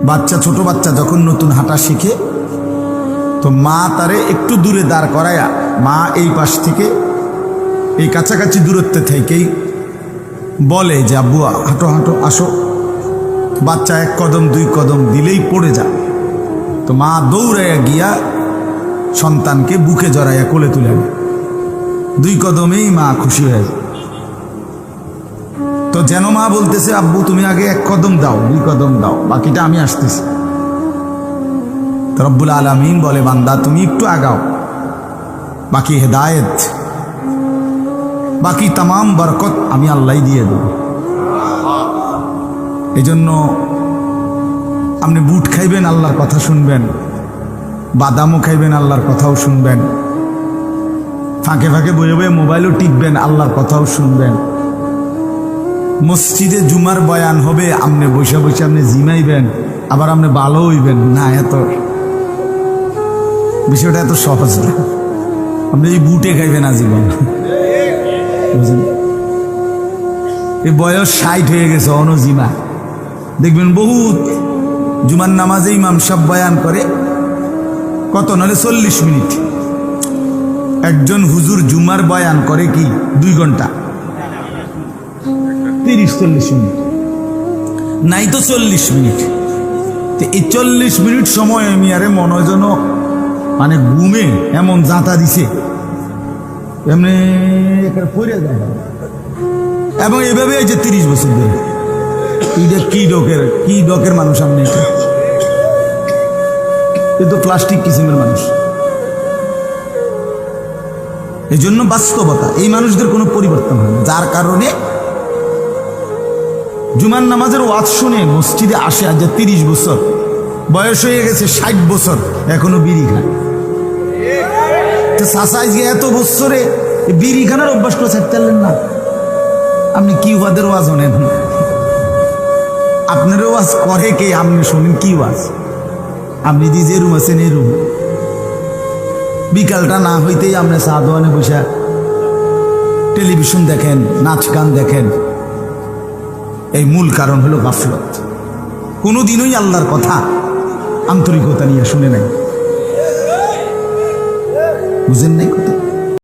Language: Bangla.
বাচ্চা ছোট বাচ্চা যখন নতুন হাঁটা শিখে তো মা তারে একটু দূরে দাঁড় করায়া, মা এই পাশ থেকে এই কাছাকাছি দূরত্বে থেকেই বলে যে আব্বু হাঁটো হাঁটো আসো। বাচ্চা এক কদম দুই কদম দিলেই পড়ে যায়, তো মা দৌড়াইয়া গিয়া সন্তানকে বুকে জড়াইয়া কোলে তুলে নেয়। দুই কদমেই মা খুশি হয়ে যায়। তো যেন মা বলতেছে আব্বু তুমি আগে এক কদম দাও, দুই কদম দাও, বাকিটা আমি আসতেছি। রব্বুল আলামিন বলে বান্দা তুমি একটু আগাও, বাকি হেদায়েত, বাকি তামাম বরকত আমি আল্লাহ দিয়ে দেব। এই জন্য আপনি বুট খাইবেন আল্লাহর কথা শুনবেন, বাদামও খাইবেন আল্লাহর কথাও শুনবেন, ফাঁকে ফাঁকে বয়ে বয়ে মোবাইলও টিপবেন আল্লাহর কথাও শুনবেন। মসজিদে জুমার বয়ান হবে, আপনি বসে বসে আপনি জিমাইবেন, আবার আপনি ভালো হইবেন না। এত বিষয়টা এত সহজ না। আপনি এই বুটে খাইবেন আজীবন, বুঝলেন? এই বয়স 60 হয়ে গেছে অনুজিমা, দেখবেন বহুত জুমার নামাজে ইমাম সাহেব বয়ান করে কত নাহলে 40 মিনিট। একজন হুজুর জুমার বয়ান করে কি 2 ঘন্টা, 30-40 মিনিট, নাই তো 40 মিনিট। তো এই 40 মিনিট সময় আমি আরে মনে হয় যেন মানে ঘুমে এমন জাঁতা দিছে এমনি পড়ে যায়। এবং এভাবে এই যে 30 বছর ধরে এটা কি ডকের মানুষ, আপনি এটা কিন্তু প্লাস্টিক কিসিমের মানুষ। এই জন্য বাস্তবতা এই মানুষদের কোনো পরিবর্তন হয় না, যার কারণে জুমার নামাজের ওয়াজ শুনে মসজিদে আসে আজ 30 বছর বয়স হয়ে গেছে, 60 বছর এখনো বিড়ি খায়। তো সাসাইজকে এত বছরে বিড়ি খানার অভ্যাস করে ছাড়তে পারলেন না? আপনি কি ওয়াদের ওয়াজ শোনেন? আপনার ওয়াজ করে কে? আপনি শোনেন কি ওয়াজ? আপনি যে রুম আছেন এই রুম, বিকালটা না হইতেই আপনি চা দোকানে বসে টেলিভিশন দেখেন, নাচ গান দেখেন। এই মূল কারণ হলো গাফলত। কোনোদিনই আল্লাহর কথা আন্তরিকতা নিয়ে শুনে নাই, বুঝেন নাই কথা।